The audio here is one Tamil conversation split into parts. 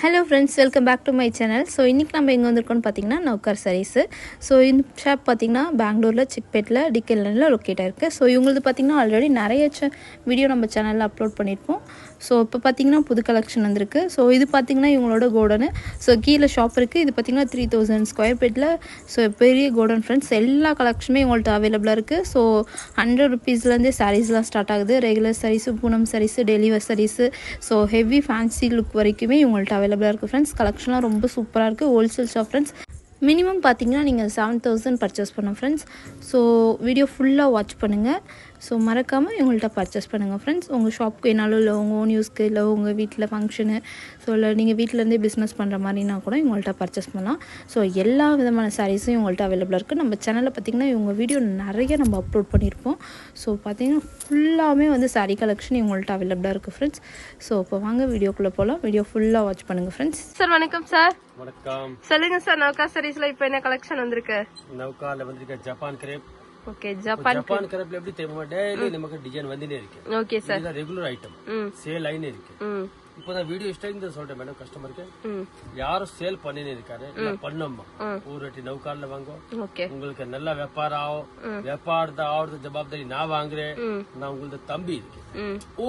Hello friends, welcome back to my channel. So இன்றைக்கி நம்ம எங்கே வந்திருக்கோம்னு பார்த்தீங்கன்னா நௌகார் சாரீஸு. ஸோ இந்த ஷாப் பார்த்தீங்கன்னா பெங்களூரில் சிக்பேட்டில் டிகேலனில் லொக்கேட் ஆகிருக்கு. ஸோ இவங்களுக்கு பார்த்தீங்கன்னா ஆல்ரெடி நிறைய வீடியோ நம்ம சேனலில் அப்லோட் பண்ணியிருப்போம். ஸோ இப்போ பார்த்தீங்கன்னா புது கலெக்ஷன் வந்திருக்கு. ஸோ இது பார்த்தீங்கன்னா இவங்களோட கோடனு. ஸோ கீழே ஷாப் இருக்குது. இது பார்த்தீங்கன்னா 3000 ஸ்கொயர் ஃபீட்டில் ஸோ பெரிய கோடன் ஃப்ரெண்ட்ஸ். எல்லா கலெக்ஷனுமே இவங்கள்ட்ட அவைலபிளாக இருக்குது. ஸோ 100 ருபீஸ்லேருந்தே சாரீஸ்லாம் ஸ்டார்ட் ஆகுது. Regular sarees, Poonam sarees, daily wear sarees, so heavy fancy look வரைக்குமே இவங்கள்ட்ட அவைலபிளாக இருக்குது ஃப்ரெண்ட்ஸ். கலெக்ஷன்லாம் ரொம்ப சூப்பராக இருக்குது. Wholesale shop friends. மினிமம் பார்த்தீங்கன்னா நீங்கள் 7000 பர்ச்சேஸ் பண்ணோம் ஃப்ரெண்ட்ஸ். ஸோ வீடியோ ஃபுல்லாக வாட்ச் பண்ணுங்கள். ஸோ மறக்காமல் இவங்கள்ட்ட பர்ச்சேஸ் பண்ணுங்கள் ஃப்ரெண்ட்ஸ். உங்கள் ஷாப்புக்கு என்னாலும் இல்லை உங்கள் ஓன் யூஸ்க்கு இல்லை உங்கள் வீட்டில் ஃபங்க்ஷனு, ஸோ இல்லை நீங்கள் வீட்டிலேருந்தே பிஸ்னஸ் பண்ணுற மாதிரினா கூட இவங்கள்ட்ட பர்ச்சேஸ் பண்ணலாம். ஸோ எல்லா விதமான சாரீஸும் இவங்கள்ட்ட அவைலபிளாக இருக்குது. நம்ம சேனலில் பார்த்திங்கன்னா இவங்க வீடியோ நிறைய நம்ம அப்லோட் பண்ணியிருப்போம். ஸோ பார்த்திங்கன்னா ஃபுல்லாகவே வந்து சாரீ கலெக்ஷன் இவங்கள்ட்ட அவைலபிளாக இருக்குது ஃப்ரெண்ட்ஸ். ஸோ இப்போ வாங்க வீடியோக்குள்ளே போகலாம். வீடியோ ஃபுல்லாக வாட்ச் பண்ணுங்கள் ஃப்ரெண்ட்ஸ். சார் வணக்கம் சார். வணக்கம். சொல்லுங்க சார், நௌகா சாரீஸ்ல இப்போ என்ன கலெக்ஷன் வந்திருக்கு? நௌகால வந்திருக்க ஜப்பான் கிரேப். ஓகே, ஜப்பான் கிரேப்ல எப்படி தெரியுமா, டெய்லி நமக்கு டிசைன் வந்துட்டே இருக்கு. ஓகே சார், இது ரெகுலர் ஐட்டம், சேல் லைன் இருக்கு. இப்போ நான் வீடியோ ஸ்டார்டிங் சொல்றேன் மேடம், கஸ்டமருக்கு யாரும் சேல் பண்ணினே இருக்காரு, இல்ல பண்ணோமா ஒரு வாட்டி நௌகால வாங்கோ, உங்களுக்கு நல்ல வியாபாரம் ஆகும். வியாபாரத்தை ஆகிறது ஜவாப்தாரி நான் வாங்குறேன், நான் உங்களுக்கு தம்பி இருக்கு.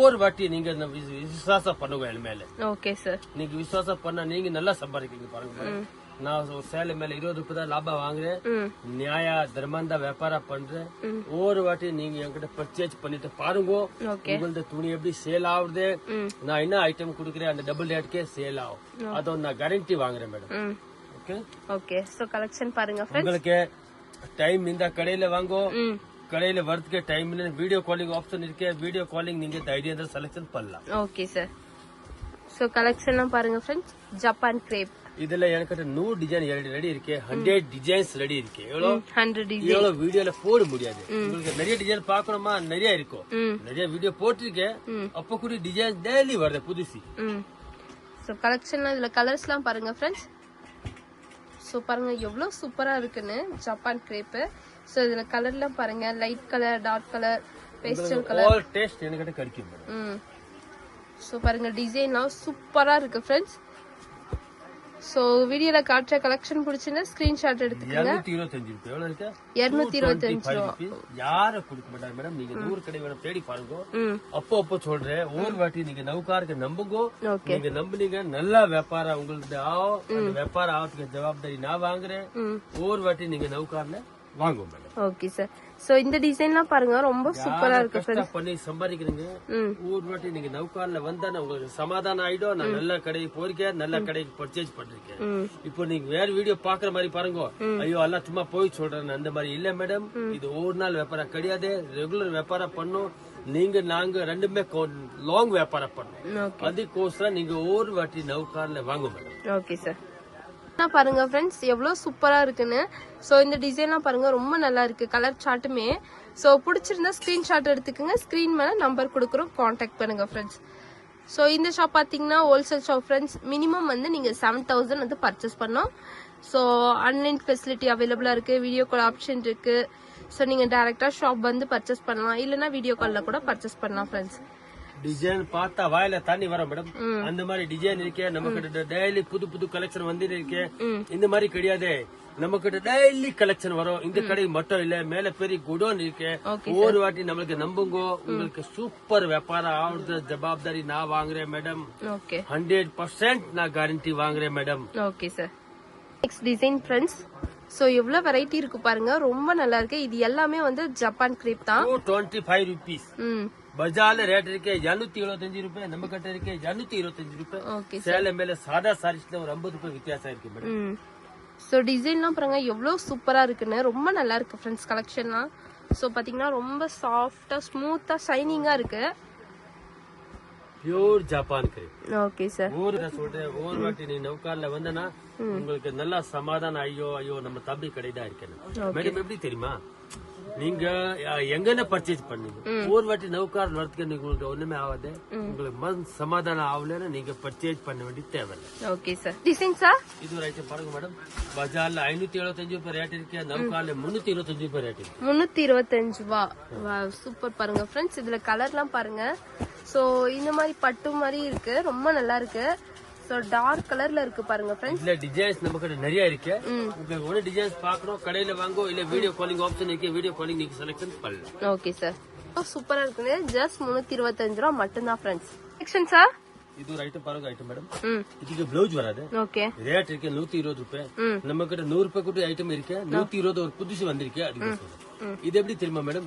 ஒரு வாட்டி நீங்க விசுவாசம் பண்ணுங்க என் மேல. ஓகே சார், நீங்க விசுவாசம் பண்ணா நீங்க நல்லா சம்பாதிக்கிறீங்க பாருங்க. நான் ஒரு சேலை மேல 20 ரூபாய் தான் லாபம் வாங்குறேன், நியாய தர்மந்தா வியாபாரம் பண்றேன். ஒரு வாட்டி நீங்க என்கிட்ட பர்ச்சேஸ் பண்ணிட்டு பாருங்க, உங்களது துணி எப்படி சேல் ஆகுது, நான் என்ன ஐட்டம் குடுக்கறேன் அந்த டபுள் ரேட்கே சேல் ஆகும். அதை நான் கேரண்டி வாங்குறேன் madam. Okay okay. So collection பாருங்க ஃப்ரெண்ட்ஸ். உங்களுக்கு டைம் இந்த கடையில வாங்கோ, கடையில வரதுக்கு டைம் இல்ல, வீடியோ காலிங் ஆப்ஷன் இருக்கு, வீடியோ காலிங் நீங்க தைரியம் செலக்ஷன் பண்ணலாம். Okay sir. சோ கலெக்ஷன்லாம் பாருங்க ஃப்ரெண்ட்ஸ். ஜப்பான் கிரேப் இதுல எனக்கு 100 டிசைன் ரெடி இருக்கு, 100 டிசைன்ஸ் ரெடி இருக்கு. எவ்வளவு 100 டிசைன் எவ்வளவு வீடியோல போட முடியாது. உங்களுக்கு நிறைய டிசைன் பாக்கணுமா, நிறைய இருக்கும். நிறைய வீடியோ போட்டிருக்கேன், அப்ப கூட டிசைன் டெய்லி வருது புதுசு. சோ கலெக்ஷன்லாம் இதுல கலர்ஸ்லாம் பாருங்க ஃப்ரெண்ட்ஸ். சோ பாருங்க எவ்வளவு சூப்பரா இருக்குன்னு ஜப்பான் கிரேப். சோ இதுல கலர்லாம் பாருங்க, light colour, dark colour, pastel colour, all taste எனக்கு கிடைக்கும். சோ பாருங்க டிசைன்லாம் சூப்பரா இருக்கு ஃப்ரெண்ட்ஸ். சோ வீடியோல காட்டுற கலெக்ஷன் பிடிச்சிருந்தா ஸ்கிரீன்ஷாட் எடுத்துக்கங்க. 225 ரூபாய் எவ்வளவு இருக்கு? 225 ரூபாய். யார கொடுக்க மாட்டாங்க மேடம், நீங்க 100 கடை வேணும் தேடி பாருங்க. அப்போ சொல்றேன், ஒரு வாட்டி நீங்க நௌகாருக்கு நம்புங்க. நீங்க நம்புனீங்க நல்ல வியாபாரம் உங்களுக்கு ஆகும். அந்த வியாபாரம் ஆகிறதுக்கு ஜவாப்தாரி நான் வாங்குறேன். ஒரு வாட்டி நீங்க நௌகார்ல வாங்குங்க மேடம். Okay sir. சோ இந்த டிசைன்லாம் பாருங்க ரொம்ப சூப்பரா இருக்கு ஃப்ரெண்ட்ஸ். பண்ணி சம்பாதிக்கிறீங்க. ஒரு வாட்டி நீங்க நௌகார்ல வந்தா உங்களுக்கு சமாதானம் ஆயிடும். நான் நல்ல கடைக்கு போயிருக்கேன், நல்ல கடைக்கு பர்ச்சேஸ் பண்ணிருக்கேன். இப்போ நீங்க வேற வீடியோ பாக்குற மாதிரி பாருங்க, ஐயோ எல்லாம் சும்மா போய் சொல்றேன் அந்த மாதிரி இல்ல மேடம். இது ஒரு நாள் வியாபாரம் கிடையாது, ரெகுலர் வியாபாரம் பண்ணும். நீங்க நாங்க ரெண்டுமே லாங் வியாபாரம் பண்ணும். அதுக்கோசரம் நீங்க ஒரு வாட்டி நௌகார்ல வாங்க மேடம். Okay sir. பாருங்க ஃப்ரெண்ட்ஸ் எவ்வளவு சூப்பரா இருக்குன்னு. சோ இந்த டிசைன்லாம் பாருங்க ரொம்ப நல்லா இருக்கு, கலர் சார்ட்டுமே. சோ பிடிச்சிருந்தா ஸ்கிரீன்ஷாட் எடுத்துக்கோங்க, ஸ்கிரீன் மேல நம்பர் கொடுக்குறோம், கான்டாக்ட் பண்ணுங்க ஃப்ரெண்ட்ஸ். சோ இந்த ஷாப் பாத்தீங்கன்னா ஹோல்சேல் ஷாப் ஃப்ரெண்ட்ஸ். மினிமம் வந்து நீங்க 7000 வந்து பர்ச்சேஸ் பண்ணோம். சோ ஆன்லைன் ஃபெசிலிட்டி அவைலபிளா இருக்கு, வீடியோ கால் ஆப்ஷன் இருக்கு. சோ நீங்க டைரக்டா ஷாப் வந்து பர்ச்சேஸ் பண்ணலாம், இல்லனா வீடியோ கால்ல கூட பர்ச்சேஸ் பண்ணலாம் ஃப்ரெண்ட்ஸ். டிசைன் பார்த்தா வாயில தண்ணி வரும் மேடம். அந்த மாதிரி டிசைன் இருக்கே நமக்கு, டெய்லி புது புது கலெக்ஷன் வந்து இருக்கு. இந்த மாதிரி கிடையாது, நமக்கு டெய்லி கலெக்ஷன் வரும். இந்த கடை மட்டும் இல்ல, மேல பெரிய குடோன் இருக்கு. ஒரு வாட்டி நம்மளுக்கு நம்புங்க, உங்களுக்கு சூப்பர் வியாபாரம் ஆகுறது ஜவாப்தாரி நான் வாங்குறேன் மேடம். 100% நான் கேரண்டி வாங்குறேன் madam. Okay sir. Next design friends. So எவ்வளவு வெரைட்டி இருக்கு பாருங்க, ரொம்ப நல்லா இருக்கு. இது எல்லாமே வந்து ஜப்பான் கிரேப் தான். 225 rupees. பஜார்ல ரேட் இருக்கு 275 ரூபாய், நம்ம கிட்ட இருக்கு 225 ரூபாய். சேலை மேல சாதா சாரீஸ்ல ஒரு 50 ரூபாய் வித்தியாசம் இருக்கு மேடம். சோ டிசைன்லாம் பாருங்க எவ்வளவு சூப்பரா இருக்குன்னு, ரொம்ப நல்லா இருக்கு ஃப்ரெண்ட்ஸ் கலெக்ஷன்லாம். சோ பாத்தீங்கன்னா ரொம்ப சாஃப்டா ஸ்மூத்தா ஷைனிங்கா இருக்கு. Pure Japan crepe. Okay sir. சொல்றேன், ஒரு வாட்டி நீ நௌகார்ல வந்தனா உங்களுக்கு நல்லா சமாதானம். ஐயோ ஐயோ நம்ம தம்பி கடைதான் இருக்கேன் மேடம். எப்படி தெரியுமா, நீங்க எங்கன்னு பர்ச்சேஸ் பண்ணீங்க, ஒரு வாட்டி நௌகார் வரதுக்கு உங்களுக்கு ஒண்ணுமே ஆகாது. உங்களுக்கு மன சமாதானம் ஆகலன்னு நீங்க பர்ச்சேஸ் பண்ண வேண்டிய தேவையில்லை. Okay sir. டிசைன் சார் இது ஒரு ஐட்டம் பாருங்க மேடம். பஜார்ல 575 ரூபாய் ரேட் இருக்கு, நௌகார்ல 325 ரூபாய் ரேட் இருக்கு. 325 ரூபாய். சூப்பர் பாருங்க ஃப்ரெண்ட்ஸ். இதுல கலர்லாம் பாருங்க. சோ இந்த மாதிரி பட்டு மாதிரி இருக்கு, ரொம்ப நல்லா இருக்கு. சோ டார்க் கலர்ல இருக்கு பாருங்க ஃப்ரெண்ட்ஸ். இதுல டிசைன்ஸ் நம்ம கிட்ட நிறைய இருக்கு. உங்களுக்கு ஒரு டிசைன்ஸ் பார்க்கணும் கடையில வாங்கோ இல்ல வீடியோ காலிங் ஆப்ஷன் இருக்கு. வீடியோ காலிங் நீங்க செலக்ஷன் பண்ணலாம். Okay sir. சூப்பரா இருக்குது. ஜஸ்ட் 325 ரூபாய் மட்டும் தான் ஃப்ரெண்ட்ஸ். செக்ஷன் சார் இது ஒரு ஐட்டம் பாருங்க ஐட்டம் மேடம். இதுக்கு ப்ளவுஸ் வராது. ஓகே. ரேட் இருக்கு 120 ரூபாய். நம்ம கிட்ட 100 ரூபாய் கூட ஐட்டம் இருக்கு. 120 ஒரு புதுசு வந்திருக்கு. அதுக்கு சொல்றேன். இது எப்படி தெரியுமா மேடம்?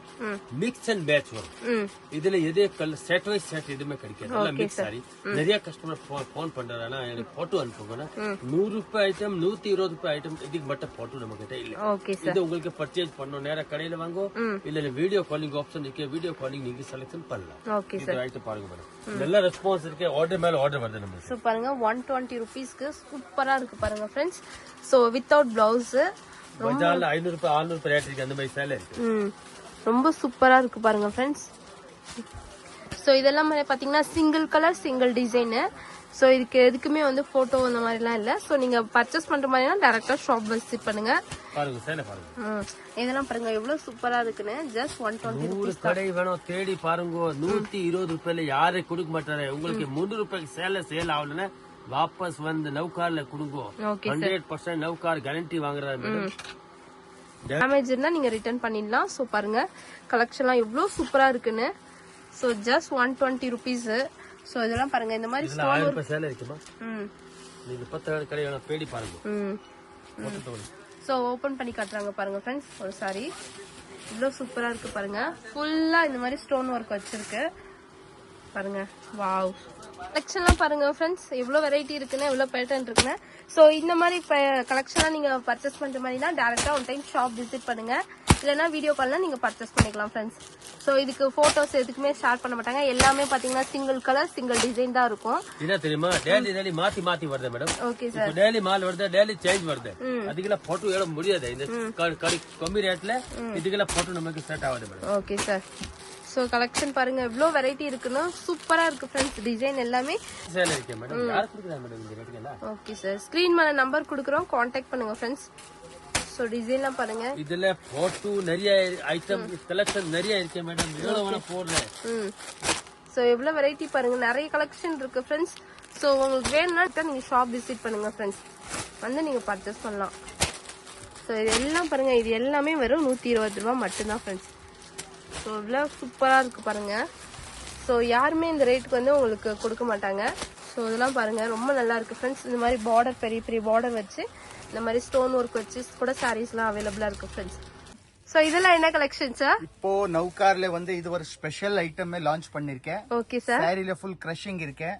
மிக்ஸ் அண்ட் மேட்ச் வரும். இதுல எதே கலர் செட் வைஸ் செட் எதுவுமே கிடைக்காது. நல்லா மிக்ஸ் சாரி. நிறைய கஸ்டமர் போன் பண்றாங்க எனக்கு போட்டோ அனுப்புங்க. 100 ரூபாய் ஐட்டம் 120 ரூபாய் ஐட்டம் இதுக்கு மட்டும் போட்டோ நம்ம கிட்ட இல்ல. இது உங்களுக்கு பர்ச்சேஸ் பண்ணணும் நேரா கடையில வாங்கோ இல்ல வீடியோ காலிங் ஆப்ஷன் இருக்கு. வீடியோ காலிங் நீங்க செலக்ஷன் பண்ணலாம். இது ஐட்டம் பாருங்க மேடம். நல்ல ரெஸ்பான்ஸ் இருக்கு. ஆர்டர் மேல ஆர்டர் வருது நம்ம. சோ பாருங்க 120 ரூபீஸ்க்கு சூப்பரா இருக்கு பாருங்க ஃப்ரெண்ட்ஸ். சோ வித்தவுட் பிளவுஸ் பஜார்ல 500 ரூபாய் 600 ரூபாய் ரேட் இருக்கு. அந்த மாதிரி சேல இருக்கு. ரொம்ப சூப்பரா இருக்கு பாருங்க ஃப்ரெண்ட்ஸ். சோ இதெல்லாம் பாத்தீங்கன்னா single colour single design. So இதுக்கு எதுக்குமே வந்து போட்டோ அந்த மாதிரி எல்லாம் இல்ல. சோ நீங்க பர்ச்சேஸ் பண்ற மாதிரினா டைரக்டா ஷாப் விசிட் பண்ணுங்க. பாருங்க சேல பாருங்க. இதெல்லாம் பாருங்க எவ்வளவு சூப்பரா இருக்குன்னு. Just 120 rupees. கடை வேணும் தேடி பாருங்க. 120 ரூபாயில யாரே கொடுக்க மாட்டாரு. உங்களுக்கு 300 ரூபாய்க்கு சேல் ஆகலன்னா வாபஸ் வந்து நவுகார்ல கொடுங்க. 100% நவுகார் கேரண்டி வாங்குறாரு மேடம். டேமேஜ் இருந்தா நீங்க ரிட்டர்ன் பண்ணிடலாம். சோ பாருங்க கலெக்ஷன்லாம் எவ்வளவு சூப்பரா இருக்குன்னு. So just 120 rupees. சோ இதெல்லாம் பாருங்க இந்த மாதிரி ஸ்டோன் 1000 ரூபாய் சேல இருக்குமா? நீங்க 10 கடை வேணும் தேடி பாருங்க. சோ ஓபன் பண்ணி காட்டுறாங்க பாருங்க ஃப்ரெண்ட்ஸ். ஒரு சாரி இவ்வளவு சூப்பரா இருக்கு பாருங்க. ஃபுல்லா இந்த மாதிரி ஸ்டோன் ஒர்க் வச்சிருக்கு பாருங்க. வாவ். கலெக்ஷன்லாம் பாருங்க ஃப்ரெண்ட்ஸ் எவ்வளவு வெரைட்டி இருக்குன்னு எவ்வளவு பேட்டர்ன் இருக்குன்னு. சோ இந்த மாதிரி கலெக்ஷன்லாம் நீங்க பர்ச்சேஸ் பண்ற மாதிரினா டைரக்டா ஒன் டைம் ஷாப் விசிட் பண்ணுங்க. இல்லனா வீடியோ கால்ல நீங்க பர்ச்சேஸ் பண்ணிக்கலாம் ஃப்ரெண்ட்ஸ். சோ இதுக்கு போட்டோஸ் எதுக்குமே ஷேர் பண்ண மாட்டாங்க. எல்லாமே பாத்தீங்கன்னா சிங்கிள் கலர் சிங்கிள் டிசைன் தான் இருக்கும். என்ன தெரியுமா? டெய்லி மாத்தி வருது madam. Okay sir. Daily mall வருது டெய்லி சேஞ்ச் வருது. அதுக்கெல்லாம் போட்டோ எல்லாம் முடியாது. இந்த கம்மி ரேட்ல இதுக்கெல்லாம் போட்டோ நமக்கு செட் ஆகாது madam. Okay sir. So collection பாருங்க எவ்வளவு வெரைட்டி இருக்குன்னு. சூப்பரா இருக்கு ஃப்ரெண்ட்ஸ். டிசைன் எல்லாமே சேல இருக்கு மேடம். யார் குடுக்குறாங்க மேடம் இந்த ரேட்டுக்கு? Okay sir. ஸ்கிரீன் மேல நம்பர் கொடுக்குறோம். கான்டாக்ட் பண்ணுங்க ஃப்ரெண்ட்ஸ். சோ டிசைன்லாம் பாருங்க. இதுல போட்டோ நிறைய ஐட்டம் கலெக்ஷன் நிறைய இருக்கு மேடம். எவ்வளவு வேணா போடுறேன். சோ எவ்வளவு வெரைட்டி பாருங்க. நிறைய கலெக்ஷன் இருக்கு ஃப்ரெண்ட்ஸ். சோ உங்களுக்கு வேணும்னா நீங்க ஷாப் விசிட் பண்ணுங்க ஃப்ரெண்ட்ஸ். வந்து நீங்க பர்ச்சேஸ் பண்ணலாம். சோ இது எல்லாம் பாருங்க. இது எல்லாமே வெறும் 120 ரூபாய் மட்டும்தான் ஃப்ரெண்ட்ஸ். ஸோ இவ்வளோ சூப்பராக இருக்குது பாருங்கள். ஸோ யாருமே இந்த ரேட்டுக்கு வந்து உங்களுக்கு கொடுக்க மாட்டாங்க. ஸோ இதெல்லாம் பாருங்கள் ரொம்ப நல்லா இருக்குது ஃப்ரெண்ட்ஸ். இந்த மாதிரி பார்டர் பெரிய பெரிய பார்டர் வச்சு இந்த மாதிரி ஸ்டோன் ஒர்க் வச்சு கூட சாரீஸ்லாம் அவைலபிளாக இருக்குது ஃப்ரெண்ட்ஸ். சோ இதெல்லாம் என்ன கலெக்ஷன் சார்? இப்போ நவுகார்ல வந்து இது ஒரு ஸ்பெஷல் ஐட்டம் லான்ச் பண்ணிருக்கேன். Okay sir. சாரில ஃபுல் கிரஷிங் இருக்கு.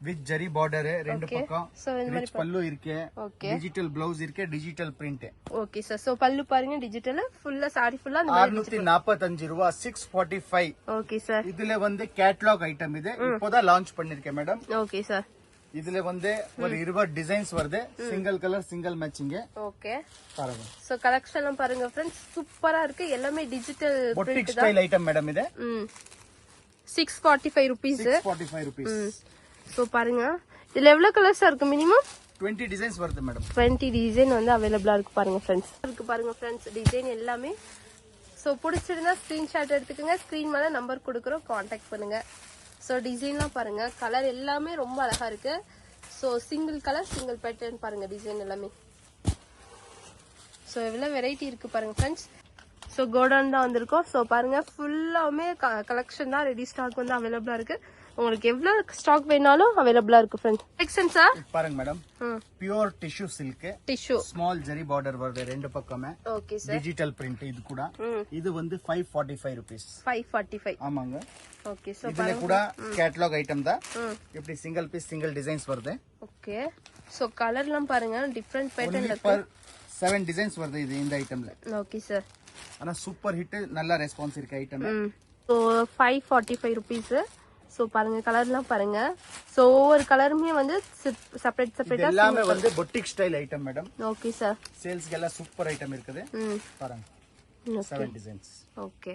வித் ஜரி பார்டர் ரெண்டு பக்கம். சோ இந்த மாதிரி பல்லு இருக்கு. டிஜிட்டல் பிளவுஸ் இருக்கு. Digital print. Okay sir. So pallu பாருங்க டிஜிட்டல் ஃபுல்லா சாரி ஃபுல்லா 645 ரூபாய் 645. Okay sir. இதுல வந்து கேட்டலாக் ஐட்டம் இது இப்போதான் லான்ச் பண்ணிருக்கேன் மேடம். Okay sir. இதுல வந்து ஒரு 20 டிசைன்ஸ் வருது. Single colour single matching. Okay பாருங்க. சோ கலெக்ஷன்லாம் பாருங்க ஃப்ரெண்ட்ஸ் சூப்பரா இருக்கு. எல்லாமே digital boutique style item madam இது. 645 ரூபீஸ். 645 ரூபீஸ். சோ பாருங்க இதுல எவ்வளவு கலர்ஸ் இருக்கு? மினிமம் 20 டிசைன்ஸ் வருது மேடம். 20 டிசைன் வந்து அவைலபிளா இருக்கு பாருங்க ஃப்ரெண்ட்ஸ். இருக்கு பாருங்க ஃப்ரெண்ட்ஸ் டிசைன் எல்லாமே. சோ பிடிச்சிருந்தா ஸ்கிரீன்ஷாட் எடுத்துக்கங்க. ஸ்கிரீன் மேல நம்பர் கொடுக்குறோம். கான்டாக்ட் பண்ணுங்க. ஸோ டிசைன்லாம் பாருங்க. கலர் எல்லாமே ரொம்ப அழகா இருக்கு. So single colour single pattern பாருங்க. டிசைன் எல்லாமே ஸோ எவ்வளோ வெரைட்டி இருக்கு பாருங்க ஃப்ரெண்ட்ஸ். ஸோ கோடவுன் தான் வந்திருக்கோம். ஸோ பாருங்க ஃபுல்லாமே கலெக்ஷன் தான். ரெடி ஸ்டாக் வந்து அவைலபிளா இருக்கு. உங்களுக்கு எவ்வளவு ஸ்டாக் வேணாலும் அவைலபிளா இருக்கு ஃப்ரெண்ட்ஸ். செக்ஷன் சார் பாருங்க madam. Pure tissue silk. Tissue small zari border வருது ரெண்டு பக்கமே. Okay sir. டிஜிட்டல் பிரிண்ட் இது கூட. இது வந்து 545 ரூபீஸ். 545. ஆமாங்க. ஓகே. சோ இதுல கூட கேட்டலாக் ஐட்டம் தான். இப்படி சிங்கிள் பீஸ் சிங்கிள் டிசைன்ஸ் வருது. ஓகே. சோ கலர்லாம் பாருங்க டிஃபரண்ட் பேட்டர்ன்ல இருக்கு. 7 டிசைன்ஸ் வருது இது இந்த ஐட்டம்ல. Okay sir. ஆனா சூப்பர் ஹிட் நல்ல ரெஸ்பான்ஸ் இருக்கு ஐட்டம். So 545 rupees. சோ பாருங்க கலர்லாம் பாருங்க. சோ ஒவ்வொரு கலருமே வந்து செப்பரேட் செப்பரேட்டா எல்லாமே வந்து boutique style item madam. Okay sir. சேல்ஸ்க்கு எல்லாம் சூப்பர் ஐட்டம் இருக்குது. பாருங்க 7 டிசைன்ஸ். ஓகே.